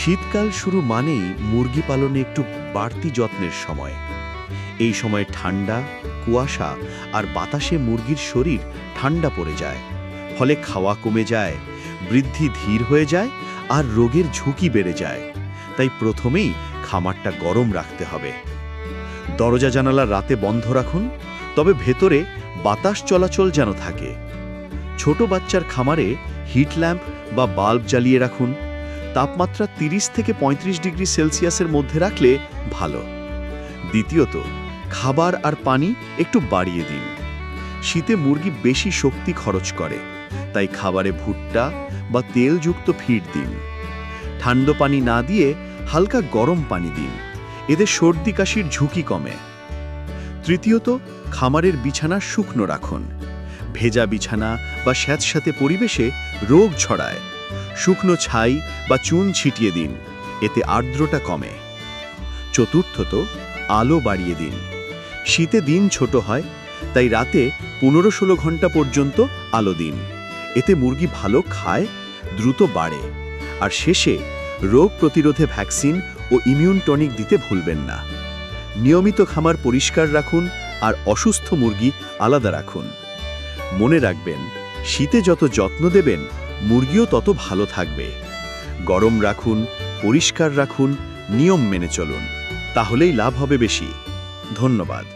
শীতকাল শুরু মানেই মুরগি পালনে একটু বাড়তি যত্নের সময়। এই সময় ঠান্ডা, কুয়াশা আর বাতাসে মুরগির শরীর ঠান্ডা পড়ে যায়, ফলে খাওয়া কমে যায়, বৃদ্ধি ধীর হয়ে যায় আর রোগের ঝুঁকি বেড়ে যায়। তাই প্রথমেই খামারটা গরম রাখতে হবে। দরজা জানালা রাতে বন্ধ রাখুন, তবে ভেতরে বাতাস চলাচল যেন থাকে। ছোট বাচ্চার খামারে হিট ল্যাম্প বা বাল্ব জ্বালিয়ে রাখুন। তাপমাত্রা 30 থেকে 35 ডিগ্রি সেলসিয়াসের মধ্যে রাখলে ভালো। দ্বিতীয়ত, খাবার আর পানি একটু বাড়িয়ে দিন। শীতে মুরগি বেশি শক্তি খরচ করে, তাই খাবারে ভুট্টা বা তেলযুক্ত ফিড দিন। ঠান্ডা পানি না দিয়ে হালকা গরম পানি দিন, এতে সর্দি কাশির ঝুঁকি কমে। তৃতীয়ত, খামারের বিছানা শুকনো রাখুন। ভেজা বিছানা বা স্যাঁতস্যাঁতে পরিবেশে রোগ ছড়ায়। শুকনো ছাই বা চুন ছিটিয়ে দিন, এতে আর্দ্রতা কমে। চতুর্থত, আলো বাড়িয়ে দিন। শীতে দিন ছোট হয়, তাই রাতে 15-16 ঘন্টা পর্যন্ত আলো দিন। এতে মুরগি ভালো খায়, দ্রুত বাড়ে। আর শেষে, রোগ প্রতিরোধে ভ্যাকসিন ও ইমিউন টনিক দিতে ভুলবেন না। নিয়মিত খামার পরিষ্কার রাখুন আর অসুস্থ মুরগি আলাদা রাখুন। মনে রাখবেন, শীতে যত যত্ন দেবেন, মুরগিও তত ভালো থাকবে। গরম রাখুন, পরিষ্কার রাখুন, নিয়ম মেনে চলুন, তাহলেই লাভ হবে বেশি। ধন্যবাদ।